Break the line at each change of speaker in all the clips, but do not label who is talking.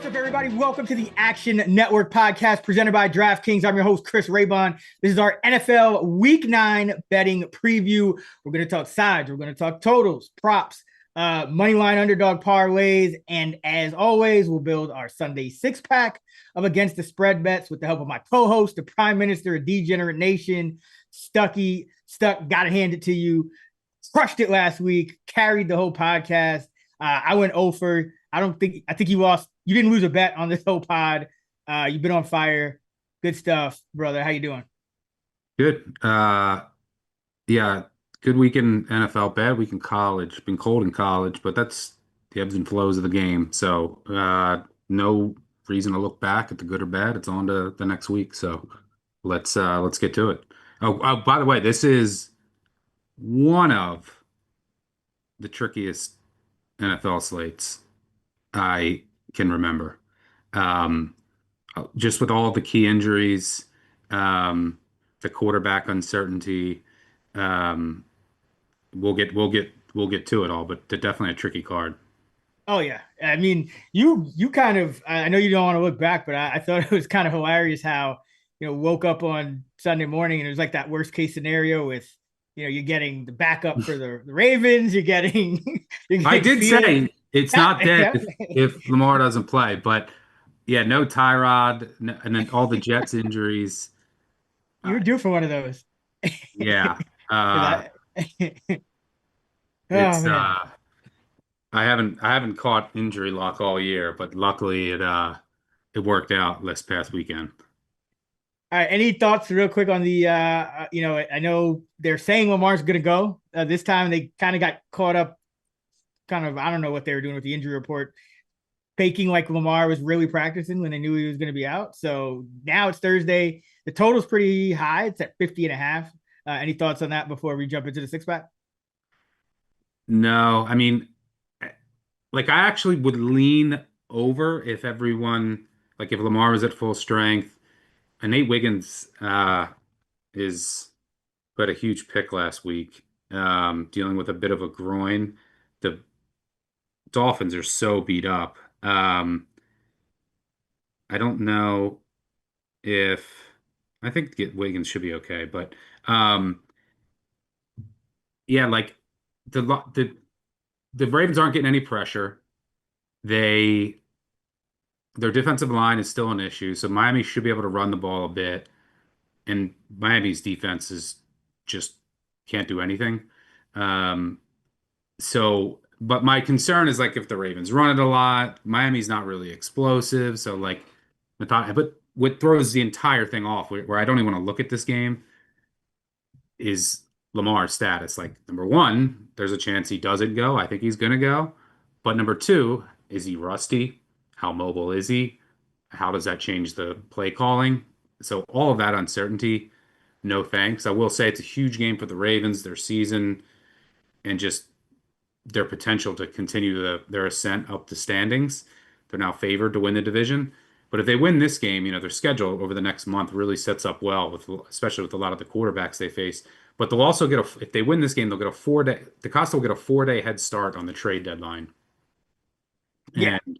What's up, everybody? Welcome to the Action Network podcast presented by DraftKings. I'm your host, Chris Raybon. This is our NFL Week 9 betting preview. We're going to talk sides. We're going to talk totals, props, money line underdog parlays. And as always, we'll build our Sunday six-pack of Against the Spread bets with the help of my co-host, the Prime Minister of Degenerate Nation, Stuckey. Stuck, got to hand it to you. Crushed it last week, carried the whole podcast. I went over. I think you lost. You didn't lose a bet on this whole pod. You've been on fire. Good stuff, brother. How you doing?
Good. Yeah, good week in NFL, bad week in college. Been cold in college, but that's the ebbs and flows of the game. So, no reason to look back at the good or bad. It's on to the next week. So let's get to it. Oh, by the way, this is one of the trickiest NFL slates I can remember. Um, just with all the key injuries, the quarterback uncertainty. Um, we'll get to it all, but definitely a tricky card.
Oh yeah. I mean, you kind of. I know you don't want to look back, but I thought it was kind of hilarious how woke up on Sunday morning and it was like that worst case scenario with you're getting the backup for the Ravens. You're getting you're
I
getting
did
Fields.
say it's
Yeah,
not dead
yeah.
if Lamar doesn't play, but yeah, no Tyrod, and then all the Jets injuries.
You were due for one of those.
Yeah,
'Cause
uh,
oh
it's
man.
I haven't caught injury luck all year, but luckily it worked out this past weekend.
All right. Any thoughts real quick on the I know they're saying Lamar's gonna go. This time they kind of got caught up, kind of, I don't know what they were doing with the injury report, faking like Lamar was really practicing when they knew he was gonna be out. So now it's Thursday. The total's pretty high. It's at 50 and a half. Any thoughts on that before we jump into the six pack?
No, I mean, like I actually would lean over if everyone, like if Lamar was at full strength. And Nate Wiggins is but a huge pick last week, dealing with a bit of a groin. The Dolphins are so beat up. I don't know if I think Wiggins should be okay, but um, yeah, like the the Ravens aren't getting any pressure. They Their defensive line is still an issue, so Miami should be able to run the ball a bit, and Miami's defense is just can't do anything. Um, but my concern is like if the Ravens run it a lot, Miami's not really explosive. So like, but what throws the entire thing off, where I don't even want to look at this game, is Lamar's status. Like number one, there's a chance he doesn't go. I think he's gonna go. But number two, is he rusty? How mobile is he? How does that change the play calling? So all of that uncertainty, no thanks. I will say it's a huge game for the Ravens, their season, and just their potential to continue their ascent up the standings. They're now favored to win the division. But if they win this game, their schedule over the next month really sets up well with, especially with a lot of the quarterbacks they face. But they'll also if they win this game, they'll get a 4-day, the Costa will get a 4-day head start on the trade deadline.
Yeah.
And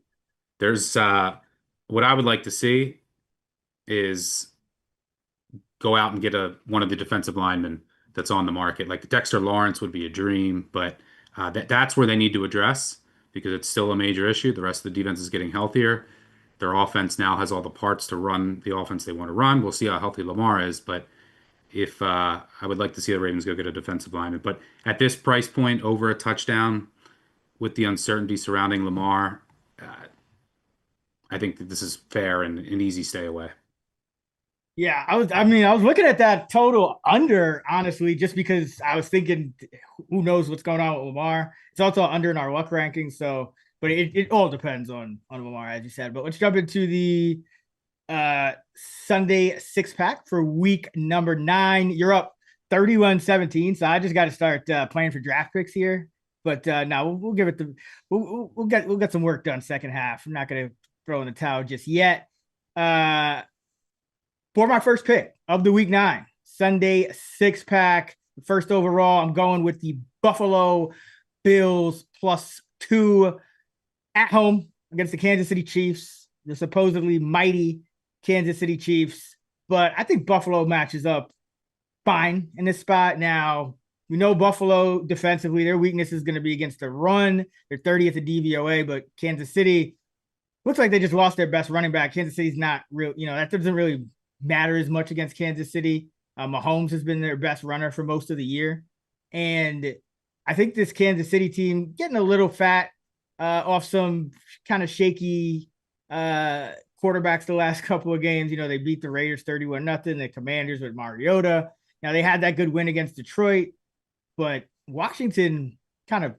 there's, what I would like to see is go out and get one of the defensive linemen that's on the market. Like Dexter Lawrence would be a dream, but that's where they need to address because it's still a major issue. The rest of the defense is getting healthier. Their offense now has all the parts to run the offense they want to run. We'll see how healthy Lamar is, but if I would like to see the Ravens go get a defensive lineman. But at this price point, over a touchdown with the uncertainty surrounding Lamar, I think that this is fair and an easy stay away.
Yeah, I was looking at that total under, honestly, just because I was thinking, who knows what's going on with Lamar. It's also under in our luck rankings, so but it all depends on Lamar, as you said. But let's jump into the Sunday six pack for week number 9. You're up 31-17, so I just got to start playing for draft picks here. But no, we'll give it the we'll get some work done second half. I'm not gonna throw in the towel just yet. For my first pick of the week 9 Sunday six pack, first overall, I'm going with the Buffalo Bills +2 at home against the Kansas City Chiefs. the supposedly mighty Kansas City Chiefs. But I think Buffalo matches up fine in this spot. Now, we know Buffalo defensively, their weakness is going to be against the run. They're 30th at DVOA, but Kansas City looks like they just lost their best running back. Kansas City's not real, that doesn't really matter as much against Kansas City. Mahomes has been their best runner for most of the year. And I think this Kansas City team getting a little fat off some kind of shaky quarterbacks the last couple of games. They beat the Raiders 31-0, the Commanders with Mariota. Now they had that good win against Detroit, but Washington kind of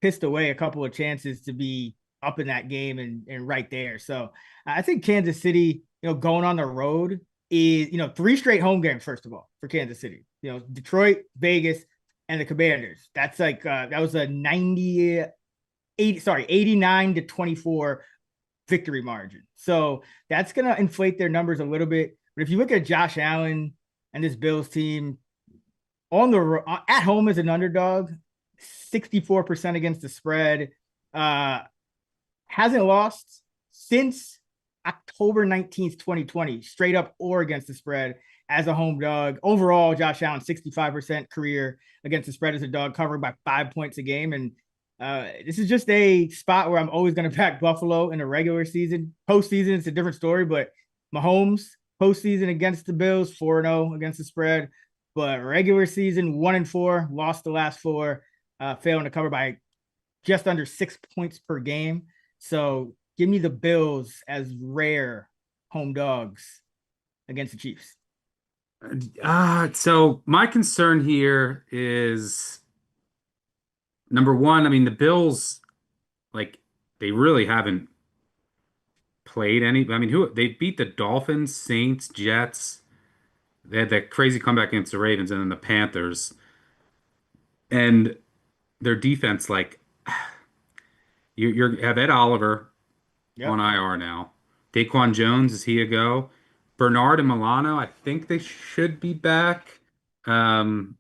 pissed away a couple of chances to be up in that game and right there. So I think Kansas City, going on the road is, three straight home games, first of all, for Kansas City. Detroit, Vegas, and the Commanders. That's like that was a 89-24 victory margin. So that's gonna inflate their numbers a little bit. But if you look at Josh Allen and this Bills team on the at home as an underdog, 64% against the spread, hasn't lost since October 19th, 2020, straight up or against the spread as a home dog. Overall, Josh Allen, 65% career against the spread as a dog, covering by 5 points a game. And this is just a spot where I'm always going to back Buffalo in the regular season. Postseason, it's a different story, but Mahomes, postseason against the Bills, 4-0 against the spread. But regular season, 1-4, lost the last four, failing to cover by just under 6 points per game. So give me the Bills as rare home dogs against the Chiefs.
So my concern here is number one, I mean, the Bills, like, they really haven't played any. I mean, who they beat the Dolphins, Saints, Jets. They had that crazy comeback against the Ravens and then the Panthers. And their defense, like, you have Ed Oliver on
Yep.
IR now. Daquan Jones, is he a go? Bernard and Milano, I think they should be back. Um,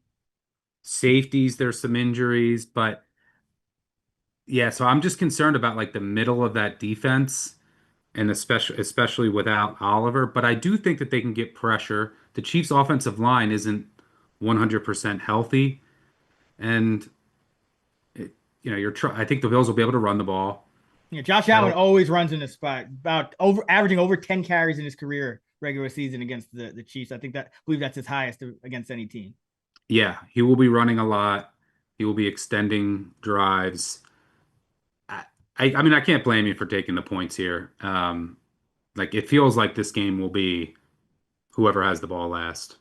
Safeties, there's some injuries, but yeah, so I'm just concerned about like the middle of that defense and especially without Oliver, but I do think that they can get pressure. The Chiefs' offensive line isn't 100% healthy, and I think the Bills will be able to run the ball.
Josh Allen
That'll,
always runs in this spot, about averaging over 10 carries in his career regular season against the Chiefs. I believe that's his highest against any team.
yeah, he will be running a lot. He will be extending drives. I, I mean, I can't blame you for taking the points here. Like it feels like this game will be whoever has the ball last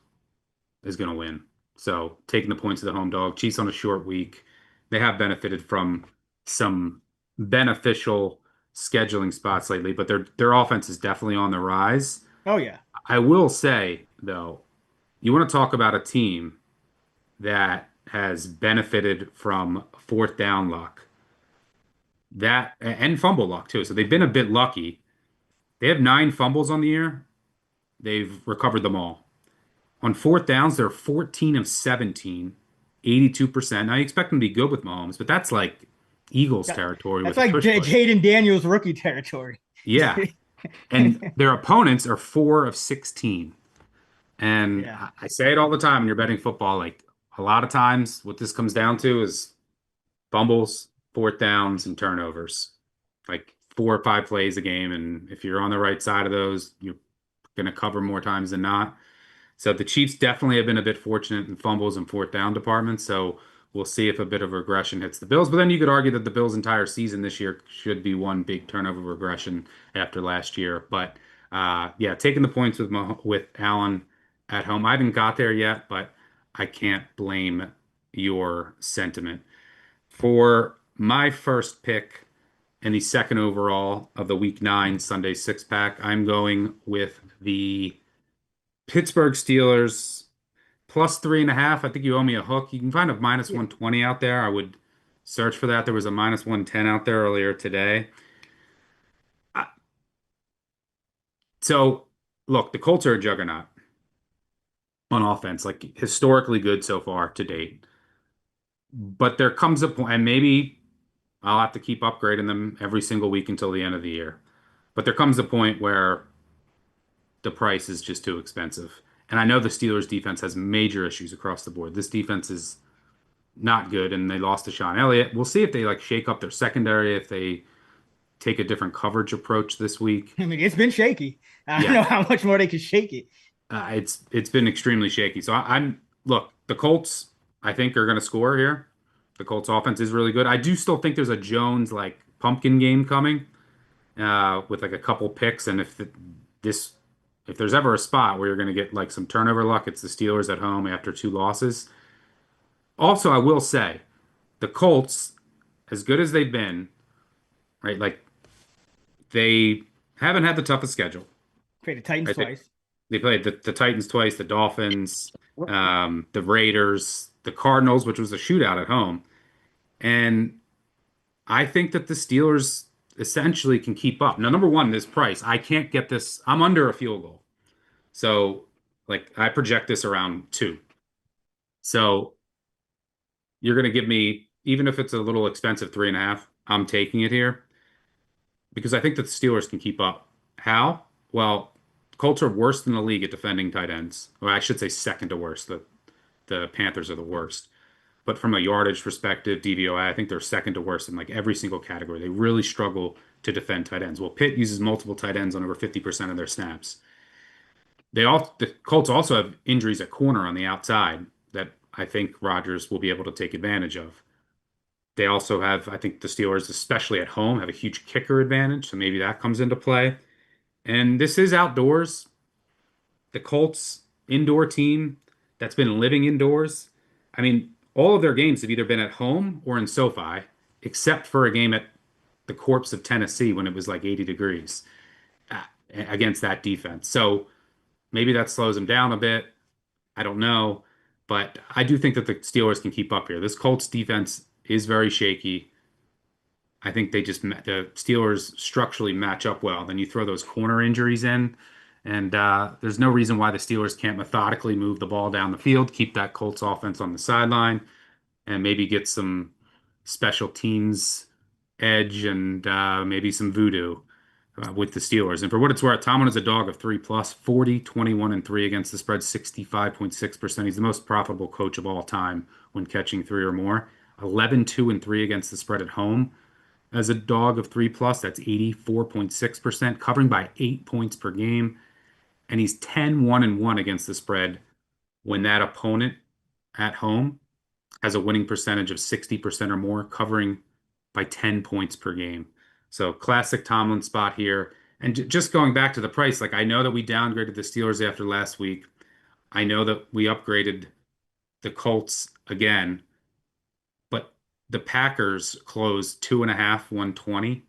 is going to win. So taking the points of the home dog. Chiefs on a short week. They have benefited from some beneficial scheduling spots lately, but their offense is definitely on the rise.
Oh yeah.
I will say though, you want to talk about a team that has benefited from fourth down luck. That and fumble luck too. So they've been a bit lucky. They have 9 fumbles on the year. They've recovered them all. On fourth downs, they're 14 of 17, 82%. Now you expect them to be good with Mahomes, but that's like Eagles
That,
territory
that's
with a
like
tush push.
Jaden Daniels rookie territory.
Yeah. And their opponents are 4 of 16. And
Yeah.
I say it all the time when you're betting football. Like a lot of times, what this comes down to is fumbles, fourth downs, and turnovers. Like 4 or 5 plays a game. And if you're on the right side of those, you're going to cover more times than not. So the Chiefs definitely have been a bit fortunate in fumbles and fourth down departments. So we'll see if a bit of regression hits the Bills. But then you could argue that the Bills' entire season this year should be one big turnover regression after last year. But yeah, taking the points with Allen at home. I haven't got there yet, but I can't blame your sentiment. For my first pick and the second overall of the Week 9 Sunday six pack, I'm going with the Pittsburgh Steelers plus 3.5. I think you owe me a hook. You can find a minus
Yeah.
120 out there. I would search for that. There was a minus 110 out there earlier today. I- So, look, the Colts are a juggernaut on offense, like historically good so far to date. But there comes a point, and maybe I'll have to keep upgrading them every single week until the end of the year. But there comes a point where the price is just too expensive. And I know the Steelers defense has major issues across the board. This defense is not good, and they lost to Sean Elliott. We'll see if they like shake up their secondary, if they take a different coverage approach this week.
I mean, it's been shaky. I don't
Yeah,
know how much more they can shake it.
it's been extremely shaky. So I'm look, the Colts I think are going to score here. The Colts offense is really good. I do still think there's a Jones like pumpkin game coming with like a couple picks, and this if there's ever a spot where you're going to get like some turnover luck, it's the Steelers at home after two losses. Also, I will say the Colts, as good as they've been, right? Like they haven't had the toughest schedule.
Played the Titans
Right?
twice.
They played the Titans twice, the Dolphins, the Raiders, the Cardinals, which was a shootout at home. And I think that the Steelers essentially can keep up. Now, number one, this price, I can't get this. I'm under a field goal. So, like, I project this around two. So, you're going to give me, even if it's a little expensive, 3.5, I'm taking it here because I think that the Steelers can keep up. How? Well, Colts are worst in the league at defending tight ends. Or I should say second to worst. The Panthers are the worst. But from a yardage perspective, DVOA, I think they're second to worst in like every single category. They really struggle to defend tight ends. Well, Pitt uses multiple tight ends on over 50% of their snaps. The Colts also have injuries at corner on the outside that I think Rodgers will be able to take advantage of. They also have, I think the Steelers, especially at home, have a huge kicker advantage, so maybe that comes into play. And this is outdoors. The Colts indoor team that's been living indoors. I mean, all of their games have either been at home or in SoFi, except for a game at the Corpse of Tennessee when it was like 80 degrees against that defense. So maybe that slows them down a bit. I don't know. But I do think that the Steelers can keep up here. This Colts defense is very shaky. I think the Steelers structurally match up well. Then you throw those corner injuries in, and there's no reason why the Steelers can't methodically move the ball down the field, keep that Colts offense on the sideline, and maybe get some special teams edge and maybe some voodoo with the Steelers. And for what it's worth, Tomlin is a dog of 3 plus, 40, 21, and 3 against the spread, 65.6%. He's the most profitable coach of all time when catching three or more. 11, 2, and 3 against the spread at home as a dog of 3 plus. That's 84.6%, covering by 8 points per game. And he's 10, 1, and 1 against the spread when that opponent at home has a winning percentage of 60% or more, covering by 10 points per game. So classic Tomlin spot here. And just going back to the price, like I know that we downgraded the Steelers after last week. I know that we upgraded the Colts again, but the Packers closed 2.5, 120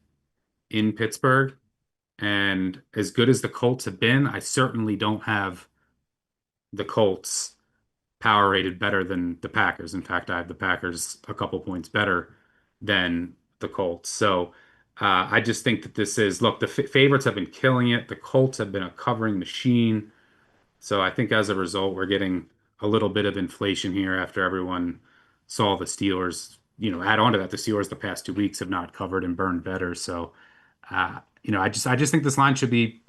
in Pittsburgh. And as good as the Colts have been, I certainly don't have the Colts power rated better than the Packers. In fact, I have the Packers a couple points better than the Colts. So I just think that this is, look, the favorites have been killing it. The Colts have been a covering machine. So I think as a result, we're getting a little bit of inflation here after everyone saw the Steelers, add on to that, the Steelers the past 2 weeks have not covered and burned better. So, I just think this line should be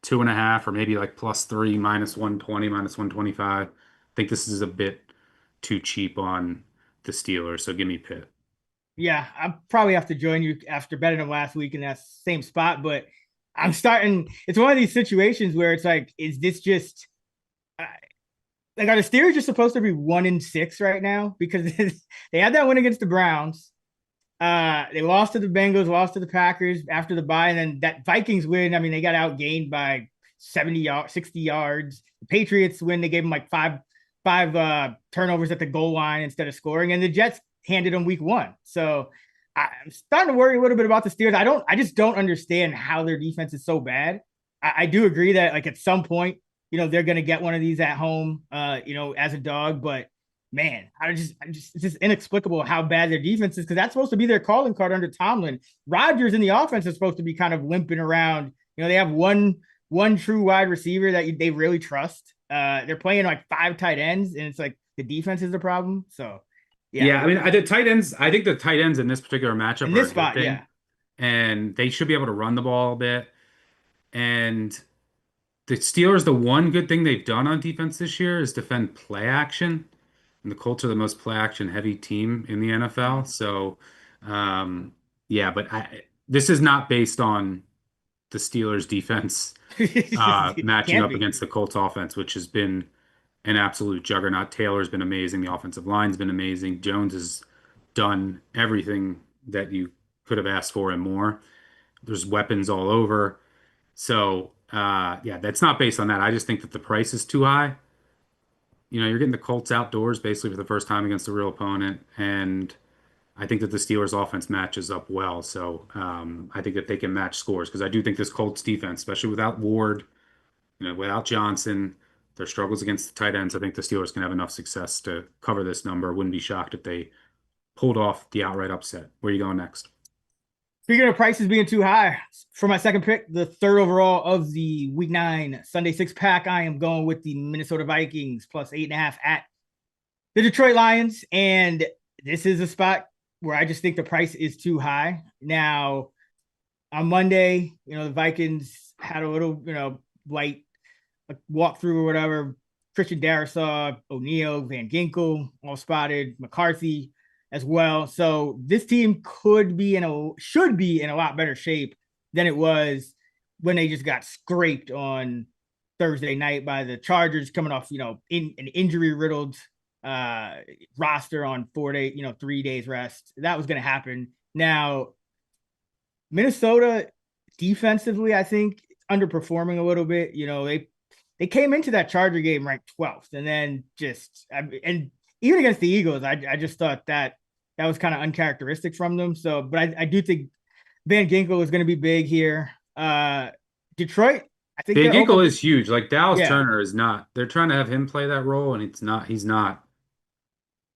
2.5 or maybe like +3, -120, -125. I think this is a bit too cheap on the Steelers, so give me Pitt.
Yeah, I probably have to join you after betting them last week in that same spot, but I'm starting. It's one of these situations where it's like, is this just uh, like are the Steelers just supposed to be 1-6 right now because they had that win against the Browns. They lost to the Bengals, lost to the Packers after the bye, and then that Vikings win. I mean, they got outgained by 70 yards, 60 yards. The Patriots win. They gave them like five turnovers at the goal line instead of scoring, and the Jets handed them week one. So I'm starting to worry a little bit about the Steelers. I just don't understand how their defense is so bad. I do agree that like at some point, they're going to get one of these at home, as a dog, but man, it's just inexplicable how bad their defense is because that's supposed to be their calling card under Tomlin. Rodgers in the offense is supposed to be kind of limping around. They have one true wide receiver that they really trust. They're playing like 5 tight ends, and it's like the defense is the problem. So, yeah.
Yeah, I mean, the tight ends, I think the tight ends in this particular matchup
In
are
this
a good
spot,
thing,
yeah.
and they should be able to run the ball a bit. And the Steelers, the one good thing they've done on defense this year is defend play action. And the Colts are the most play action heavy team in the NFL. So, um, yeah, but this is not based on the Steelers defense
It
matching
can't
up
be.
against the Colts offense, which has been an absolute juggernaut. Taylor's been amazing. The offensive line's been amazing. Jones has done everything that you could have asked for and more. There's weapons all over. So, yeah, that's not based on that. I just think that the price is too high. You're getting the Colts outdoors basically for the first time against a real opponent, and I think that the Steelers' offense matches up well. So, I think that they can match scores because I do think this Colts defense, especially without Ward, without Johnson, their struggles against the tight ends, I think the Steelers can have enough success to cover this number. Wouldn't be shocked if they pulled off the outright upset. Where are you going next?
Speaking of prices being too high, for my second pick, the third overall of the Week 9 Sunday 6-pack, I am going with the Minnesota Vikings plus 8.5 at the Detroit Lions. And this is a spot where I just think the price is too high. Now, on Monday, the Vikings had a little, light walkthrough or whatever. Christian Darrisaw, O'Neal, Van Ginkel, all spotted, McCarthy as well. So this team should be in a lot better shape than it was when they just got scraped on Thursday night by the Chargers, coming off, in an injury riddled roster on 3 days rest. That was going to happen. Now, Minnesota defensively, I think, underperforming a little bit. They came into that Charger game ranked 12th, and then and even against the Eagles, I just thought that was kind of uncharacteristic from them. So, but I do think Van Ginkel is going to be big here. Detroit, I think
Van
they're
Ginkel is huge. Like Dallas
yeah,
Turner is not. They're trying to have him play that role, and it's not. He's not.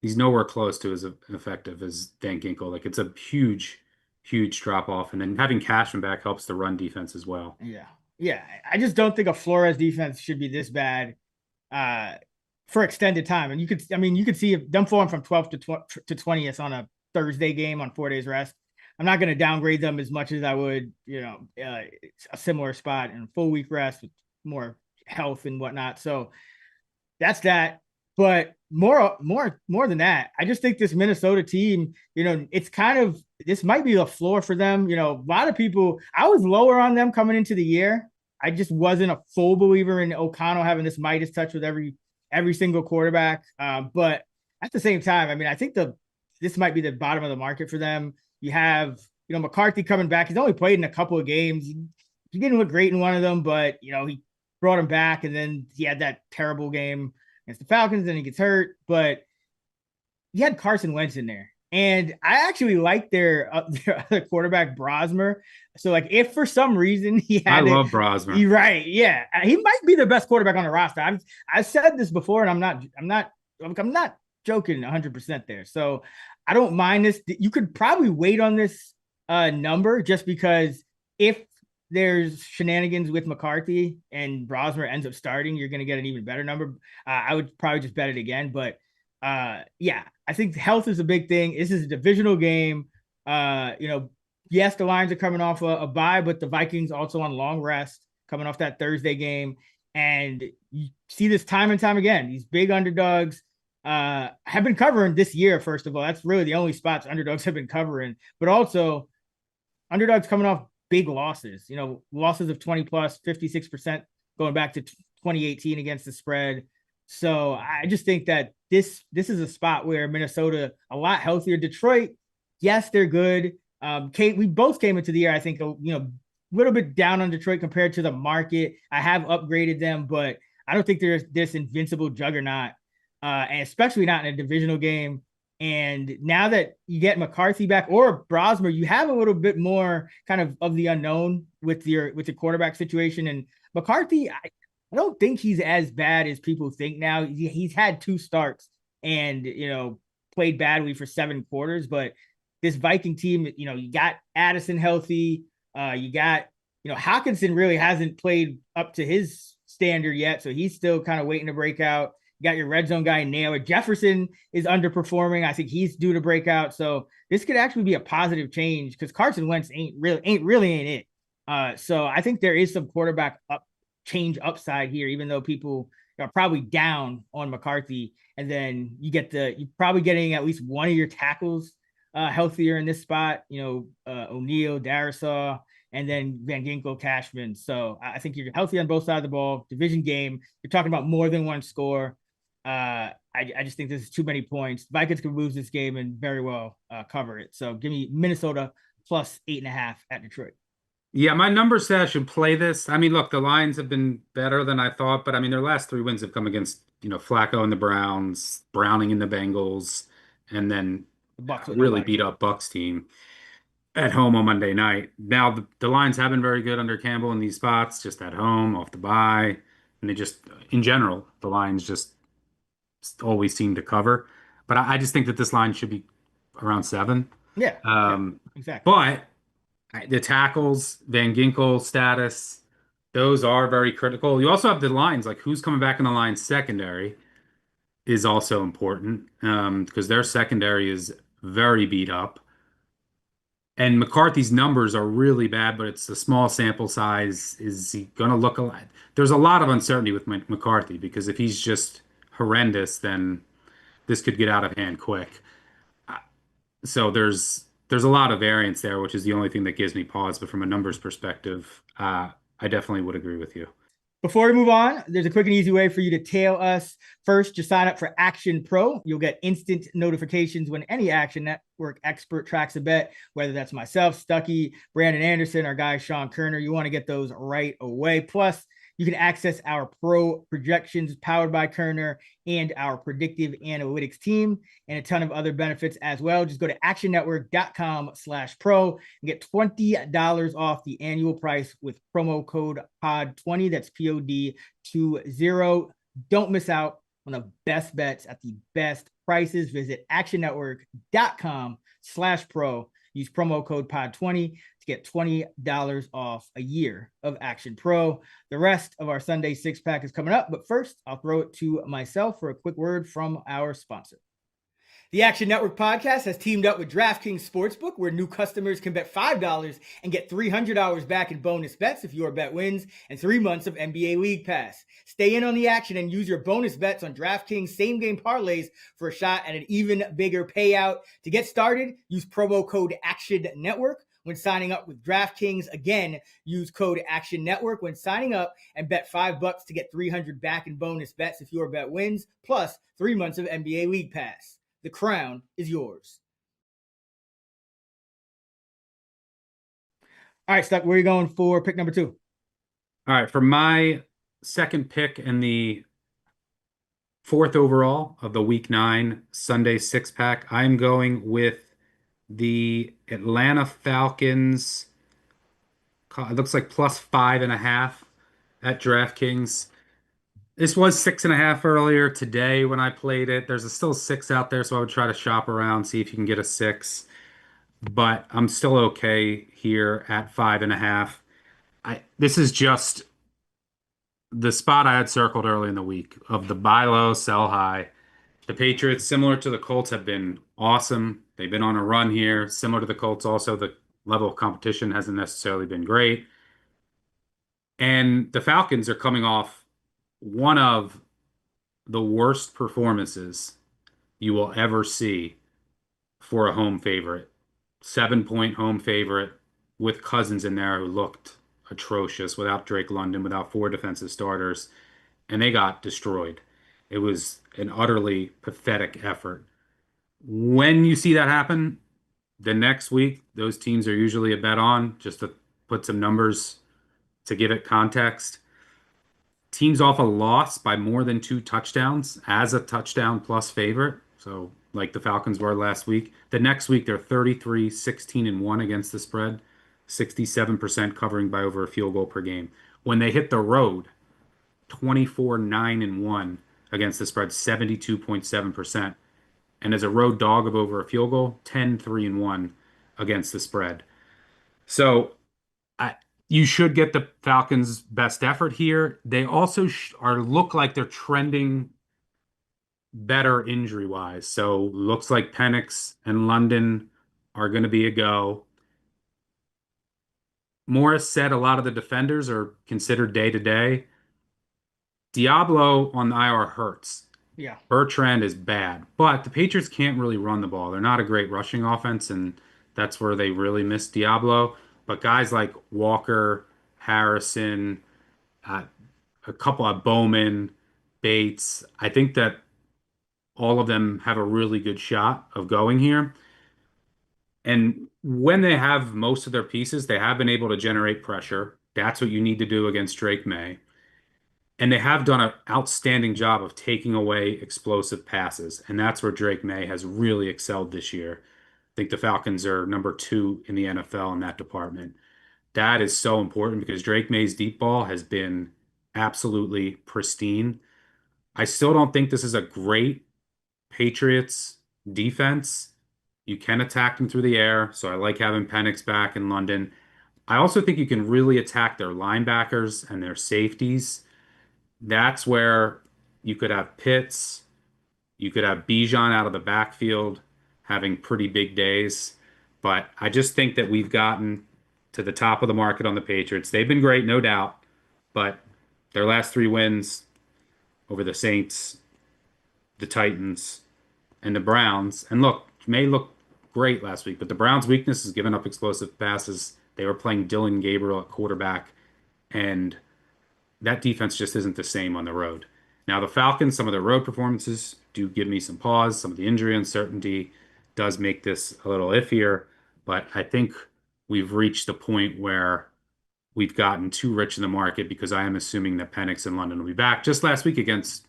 He's nowhere close to as effective as Van Ginkel. Like it's a huge, huge drop off, and then having Cashman back helps the run defense as well.
yeah. I just don't think a Flores defense should be this bad for extended time. And you could see them falling from 12th to 20th on a Thursday game on 4 days rest. I'm not going to downgrade them as much as I would, a similar spot in full week rest with more health and whatnot. So that's that. But more than that, I just think this Minnesota team, it's kind of, this might be the floor for them. A lot of people, I was lower on them coming into the year. I just wasn't a full believer in O'Connell having this Midas touch with every single quarterback. But at the same time, I think this might be the bottom of the market for them. You have, McCarthy coming back. He's only played in a couple of games. He didn't look great in one of them, but he brought him back, and then he had that terrible game against the Falcons, and he gets hurt. But you had Carson Wentz in there, and I actually like their other quarterback, Brosmer. So, like, if for some reason
I love Brosmer.
you're right, yeah, he might be the best quarterback on the roster. I've said this before, and I'm not joking 100% there. So I don't mind this. You could probably wait on this number just because if there's shenanigans with McCarthy and Brosmer ends up starting, you're going to get an even better number. I would probably just bet it again. But yeah, I think health is a big thing. This is a divisional game. Yes, the Lions are coming off a bye, but the Vikings also on long rest coming off that Thursday game. And you see this time and time again. These big underdogs have been covering this year, first of all. That's really the only spots underdogs have been covering. But also, underdogs coming off big losses, losses of 20 plus, 56% going back to 2018 against the spread. So I just think that this is a spot where Minnesota, a lot healthier. Detroit, yes, they're good. We both came into the year, I think, a little bit down on Detroit compared to the market. I have upgraded them, but I don't think there's this invincible juggernaut, and especially not in a divisional game. And now that you get McCarthy back or Brosmer, you have a little bit more kind of the unknown with the quarterback situation. And McCarthy, I don't think he's as bad as people think now. He's had 2 starts and, played badly for 7 quarters. But this Viking team, you got Addison healthy. You got, Hawkinson really hasn't played up to his standard yet. So he's still kind of waiting to break out. You got your red zone guy, Naylor. Jefferson is underperforming. I think he's due to break out. So this could actually be a positive change because Carson Wentz ain't it. So I think there is some quarterback change upside here, even though people are probably down on McCarthy. And then you're probably getting at least one of your tackles healthier in this spot. O'Neal, Darisaw, and then Van Ginkel, Cashman. So I think you're healthy on both sides of the ball. Division game. You're talking about more than one score. I just think this is too many points. Vikings could lose this game and very well cover it. So give me Minnesota plus 8.5 at Detroit.
Yeah, my number says I should play this. I mean, look, the Lions have been better than I thought, but I mean, their last three wins have come against, Flacco and the Browns, Browning and the Bengals, and then
The Bucks
a
with
really
nobody.
beat up Bucks team at home on Monday night. Now, the Lions have been very good under Campbell in these spots, just at home, off the bye, and they just, in general, the Lions just always seem to cover. But I just think that this line should be around 7.
Yeah, yeah,
Um,
exactly.
but the tackles, Van Ginkel status, those are very critical. You also have the lines, like who's coming back in the line secondary is also important because their secondary is very beat up. And McCarthy's numbers are really bad, but it's a small sample size. Is he going to look a lot? There's a lot of uncertainty with McCarthy because if he's just horrendous, then this could get out of hand quick. So there's a lot of variance there, which is the only thing that gives me pause. But from a numbers perspective, I definitely would agree with you.
Before we move on, there's a quick and easy way for you to tail us. First, just sign up for Action Pro. You'll get instant notifications when any Action Network expert tracks a bet, whether that's myself, Stuckey, Brandon Anderson, our guy Sean Kerner. You want to get those right away. Plus, you can access our pro projections powered by Kerner and our predictive analytics team and a ton of other benefits as well. Just go to actionnetwork.com/pro and get $20 off the annual price with promo code POD20. That's POD20. Don't miss out on the best bets at the best prices. Visit actionnetwork.com/pro. Use promo code POD20 to get $20 off a year of Action Pro. The rest of our Sunday six pack is coming up, but first I'll throw it to myself for a quick word from our sponsor. The Action Network podcast has teamed up with DraftKings Sportsbook, where new customers can bet $5 and get $300 back in bonus bets if your bet wins, and 3 months of NBA League Pass. Stay in on the action and use your bonus bets on DraftKings same-game parlays for a shot at an even bigger payout. To get started, use promo code Action Network when signing up with DraftKings. Again, use code Action Network when signing up and bet $5 to get $300 back in bonus bets if your bet wins, plus 3 months of NBA League Pass. The crown is yours. All right, Stuck, where are you going for pick number 2?
All right, for my second pick and the fourth overall of the Week 9 Sunday six pack, I'm going with the Atlanta Falcons. It looks like plus 5.5 at DraftKings. This was 6.5 earlier today when I played it. There's still 6 out there, so I would try to shop around, see if you can get a 6. But I'm still okay here at 5.5. This is just the spot I had circled early in the week of the buy low, sell high. The Patriots, similar to the Colts, have been awesome. They've been on a run here. Similar to the Colts, also, the level of competition hasn't necessarily been great. And the Falcons are coming off one of the worst performances you will ever see for a home favorite. 7-point home favorite with Cousins in there who looked atrocious without Drake London, without 4 defensive starters, and they got destroyed. It was an utterly pathetic effort. When you see that happen, the next week, those teams are usually a bet on, just to put some numbers to give it context. Teams off a loss by more than 2 touchdowns as a touchdown plus favorite. So, like the Falcons were last week. The next week, they're 33, 16, and 1 against the spread, 67% covering by over a field goal per game. When they hit the road, 24, 9, and 1 against the spread, 72.7%. And as a road dog of over a field goal, 10, 3, and 1 against the spread. So I, you should get the Falcons' best effort here. They also look like they're trending better injury wise. So looks like Penix and London are going to be a go. Morris said a lot of the defenders are considered day to day. Diablo on the IR hurts.
Yeah.
Bertrand is bad, but the Patriots can't really run the ball. They're not a great rushing offense, and that's where they really miss Diablo. But guys like Walker, Harrison, uh, a couple of Bowman, Bates, I think that all of them have a really good shot of going here. And when they have most of their pieces, they have been able to generate pressure. That's what you need to do against Drake May. And they have done an outstanding job of taking away explosive passes. And that's where Drake May has really excelled this year. I think the Falcons are number 2 in the NFL in that department. That is so important because Drake May's deep ball has been absolutely pristine. I still don't think this is a great Patriots defense. You can attack them through the air, so I like having Penix back in London. I also think you can really attack their linebackers and their safeties. That's where you could have Pitts, you could have Bijan out of the backfield having pretty big days. But I just think that we've gotten to the top of the market on the Patriots. They've been great, no doubt, but their last 3 wins over the Saints, the Titans, and the Browns. And look, May looked great last week, but the Browns' weakness is giving up explosive passes. They were playing Dylan Gabriel at quarterback, and that defense just isn't the same on the road. Now, the Falcons, some of their road performances do give me some pause. Some of the injury uncertainty does make this a little iffier, but I think we've reached the point where we've gotten too rich in the market because I am assuming that Penix and London will be back. Just last week against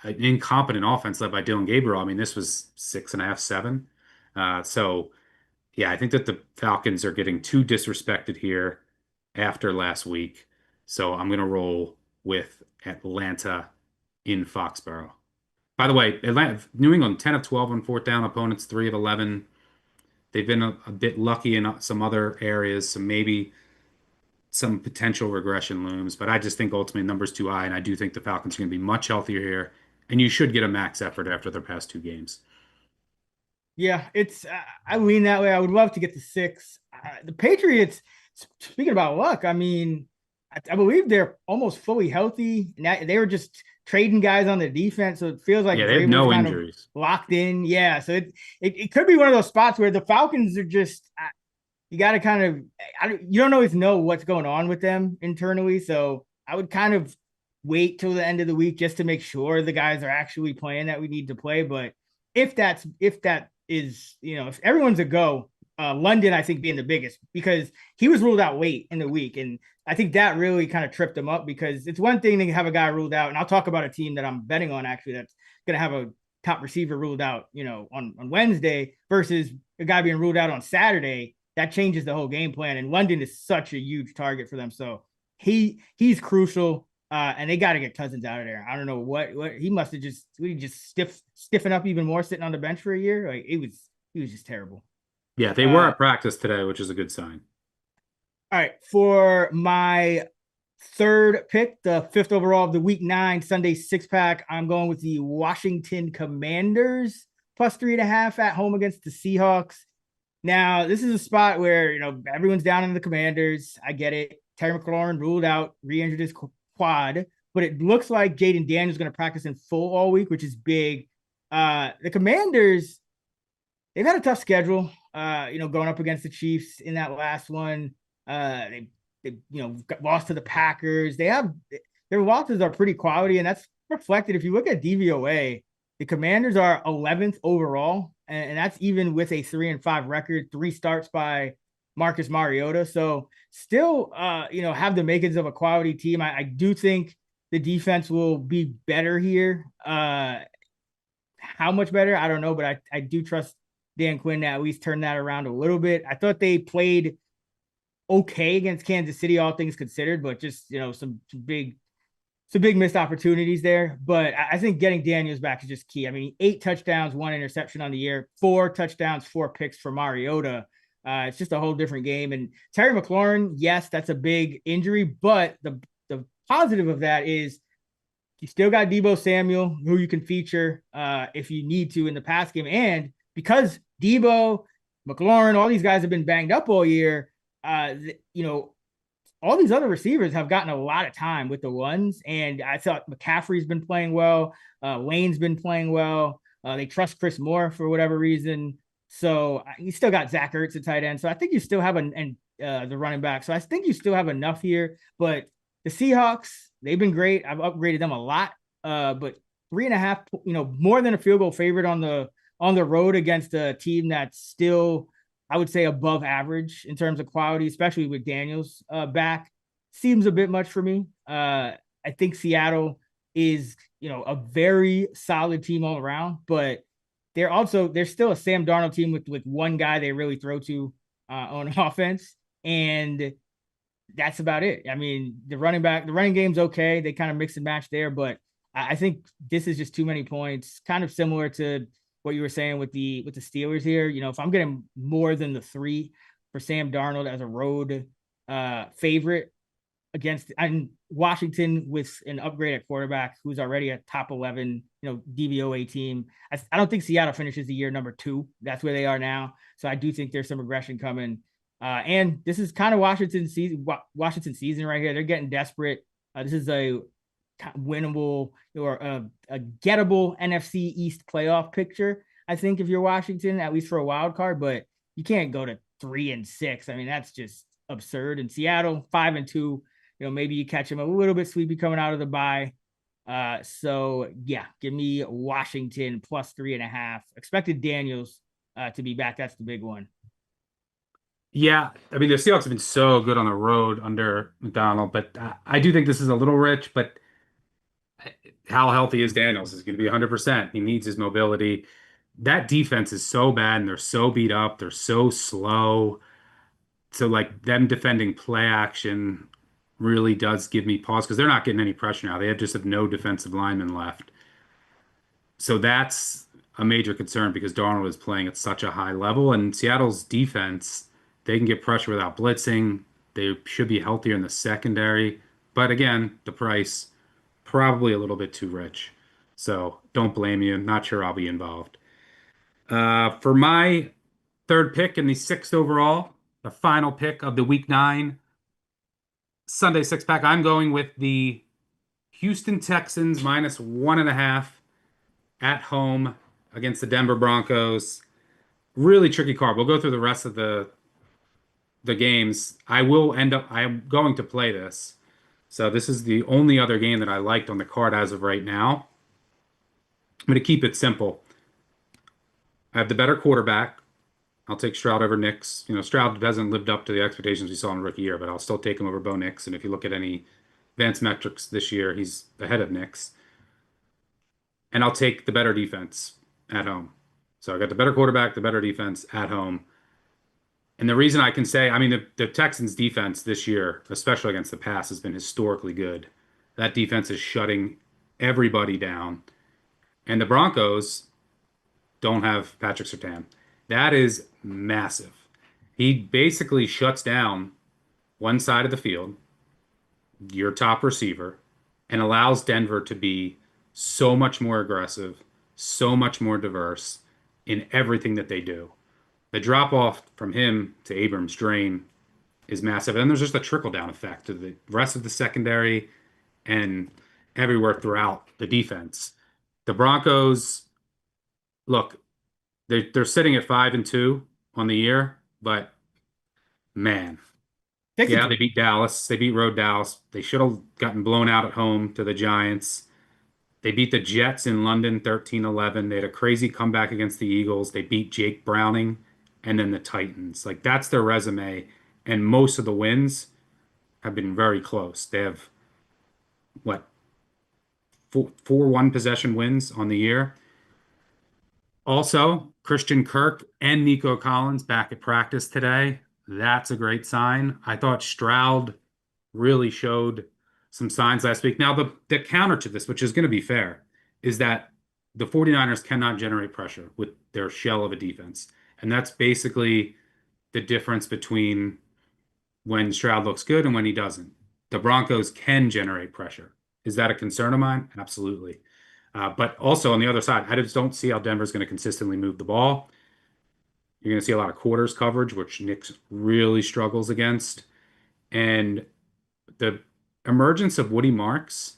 an incompetent offense led by Dylan Gabriel. I mean, this was 6.5, 7. So, yeah, I think that the Falcons are getting too disrespected here after last week. So I'm going to roll with Atlanta in Foxborough. By the way, New England 10 of 12 on fourth down, opponents 3 of 11. They've been a bit lucky in some other areas, so maybe some potential regression looms. But I just think ultimately numbers too high, and I do think the Falcons are going to be much healthier here. And you should get a max effort after their past 2 games.
Yeah, it's I lean that way. I would love to get to 6. The Patriots, speaking about luck, I mean, I believe they're almost fully healthy. And they were just trading guys on the defense, so it feels like
Yeah, they have
Vrabel's
no
kind of
injuries.
locked in. Yeah, so it could be one of those spots where the Falcons are just you got to kind of you don't always know what's going on with them internally. So I would kind of wait till the end of the week just to make sure the guys are actually playing that we need to play. But if that is, if everyone's a go, London, I think being the biggest because he was ruled out late in the week. And I think that really kind of tripped him up because it's one thing to have a guy ruled out. And I'll talk about a team that I'm betting on actually that's going to have a top receiver ruled out, on Wednesday versus a guy being ruled out on Saturday. That changes the whole game plan. And London is such a huge target for them. So he's crucial. And they got to get Cousins out of there. I don't know what he must have just stiffen up even more sitting on the bench for a year. Like he was just terrible.
Yeah, they were at practice today, which is a good sign.
All right, for my third pick, the 5th overall of the Week 9 Sunday 6-pack, I'm going with the Washington Commanders plus 3.5 at home against the Seahawks. Now, this is a spot where everyone's down in the Commanders. I get it. Terry McLaurin ruled out, re-injured his quad, but it looks like Jaden Daniels going to practice in full all week, which is big. The Commanders, they've had a tough schedule. Going up against the Chiefs in that last one. They got lost to the Packers. Their losses are pretty quality, and that's reflected if you look at DVOA. The Commanders are 11th overall, and that's even with a 3-5 record, 3 starts by Marcus Mariota. So still, have the makings of a quality team. I do think the defense will be better here. How much better? I don't know, but I do trust Dan Quinn to at least turn that around a little bit. I thought they played okay against Kansas City, all things considered, but just, some big missed opportunities there. But I think getting Daniels back is just key. I mean, 8 touchdowns, 1 interception on the year, 4 touchdowns, 4 picks for Mariota. It's just a whole different game. And Terry McLaurin, yes, that's a big injury, but the positive of that is you still got Deebo Samuel, who you can feature if you need to in the pass game. And because Deebo, McLaurin, all these guys have been banged up all year, you know, all these other receivers have gotten a lot of time with the ones, and I thought McCaffrey's been playing well. Lane's been playing well. They trust Chris Moore for whatever reason. So you still got Zach Ertz at tight end. So I think you still have the running back. So I think you still have enough here. But the Seahawks, they've been great. I've upgraded them a lot. But 3.5, more than a field goal favorite on the road against a team that's still, I would say, above average in terms of quality, especially with Daniels back, seems a bit much for me. I think Seattle is, a very solid team all around, but they're still a Sam Darnold team with one guy they really throw to on offense, and that's about it. I mean, the running game's okay. They kind of mix and match there, but I think this is just too many points. Kind of similar to what you were saying with the Steelers here. If I'm getting more than the 3 for Sam Darnold as a road favorite against Washington with an upgrade at quarterback who's already a top 11, DVOA team. I don't think Seattle finishes the year number 2. That's where they are now. So I do think there's some regression coming. And this is kind of Washington season right here. They're getting desperate. This is a winnable or a gettable NFC East playoff picture, I think, if you're Washington, at least for a wild card, but you can't go to 3-6. I mean, that's just absurd. And Seattle 5-2, maybe you catch them a little bit sleepy coming out of the bye. So yeah, give me Washington plus 3.5. Expected Daniels to be back. That's the big one.
Yeah, I mean the Seahawks have been so good on the road under McDonald, but I do think this is a little rich. But how healthy is Daniels? Is going to be 100%. He needs his mobility. That defense is so bad and they're so beat up. They're so slow. So like them defending play action really does give me pause because they're not getting any pressure now. They just have no defensive linemen left. So that's a major concern because Darnold is playing at such a high level, and Seattle's defense, they can get pressure without blitzing. They should be healthier in the secondary. But again, the price probably a little bit too rich. So don't blame you. Not sure I'll be involved. For my third pick in the sixth overall, the final pick of the week 9 Sunday six pack, I'm going with the Houston Texans minus 1.5 at home against the Denver Broncos. Really tricky card. We'll go through the rest of the games. I'm going to play this. So this is the only other game that I liked on the card as of right now. I'm going to keep it simple. I have the better quarterback. I'll take Stroud over Nix. Stroud hasn't lived up to the expectations we saw in rookie year, but I'll still take him over Bo Nix. And if you look at any advanced metrics this year, he's ahead of Nix. And I'll take the better defense at home. So I got the better quarterback, the better defense at home. And the reason I can say, I mean, the Texans defense this year, especially against the pass, has been historically good. That defense is shutting everybody down. And the Broncos don't have Patrick Surtain. That is massive. He basically shuts down one side of the field, your top receiver, and allows Denver to be so much more aggressive, so much more diverse in everything that they do. The drop off from him to Abrams drain is massive. And there's just a trickle down effect to the rest of the secondary and everywhere throughout the defense. The Broncos, look, they're sitting at 5-2 on the year, but man, yeah, they beat Dallas. They beat Road Dallas. They should have gotten blown out at home to the Giants. They beat the Jets in London 13-11. They had a crazy comeback against the Eagles. They beat Jake Browning and then the Titans. Like that's their resume. And most of the wins have been very close. They have what, four one possession wins on the year. Also, Christian Kirk and Nico Collins back at practice today. That's a great sign. I thought Stroud really showed some signs last week. Now, the counter to this, which is going to be fair, is that the 49ers cannot generate pressure with their shell of a defense. And that's basically the difference between when Stroud looks good and when he doesn't. The Broncos can generate pressure. Is that a concern of mine? Absolutely. But also on the other side, I just don't see how Denver's going to consistently move the ball. You're going to see a lot of quarters coverage, which Nick really struggles against. And the emergence of Woody Marks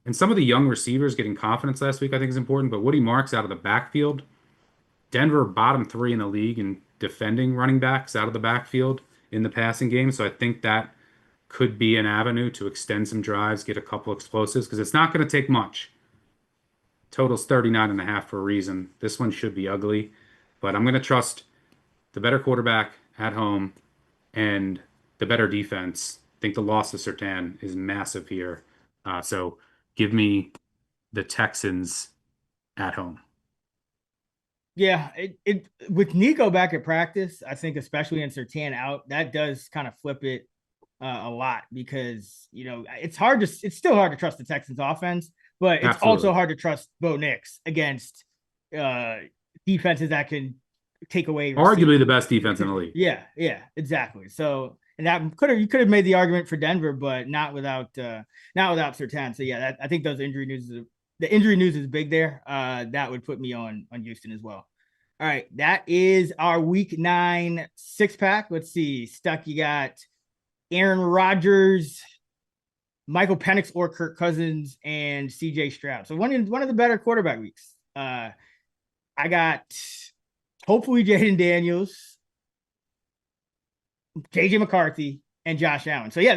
and some of the young receivers getting confidence last week, I think is important. But Woody Marks out of the backfield, Denver bottom 3 in the league in defending running backs out of the backfield in the passing game. So I think that could be an avenue to extend some drives, get a couple explosives, because it's not going to take much. Total's 39.5 for a reason. This one should be ugly, but I'm going to trust the better quarterback at home and the better defense. I think the loss of Surtain is massive here. So give me the Texans at home.
Yeah, it with Nico back at practice, I think especially in Surtain out, that does kind of flip it a lot because it's still hard to trust the Texans offense, but it's
Absolutely.
also hard to trust Bo Nix against defenses that can take away
Arguably the best defense in the league.
Yeah, exactly. So, and that you could have made the argument for Denver, but not without Surtain. So yeah, I think the injury news is big there. That would put me on Houston as well. All right, that is our week 9 6-pack. Let's see, Stuckey got Aaron Rodgers, Michael Penix or Kirk Cousins, and CJ Stroud. So one of the better quarterback weeks. I got hopefully Jaden Daniels, JJ McCarthy, and Josh Allen. So yeah,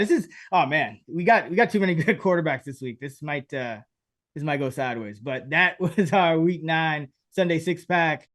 we got too many good quarterbacks this week. This might go sideways. But that was our week 9 Sunday 6-pack.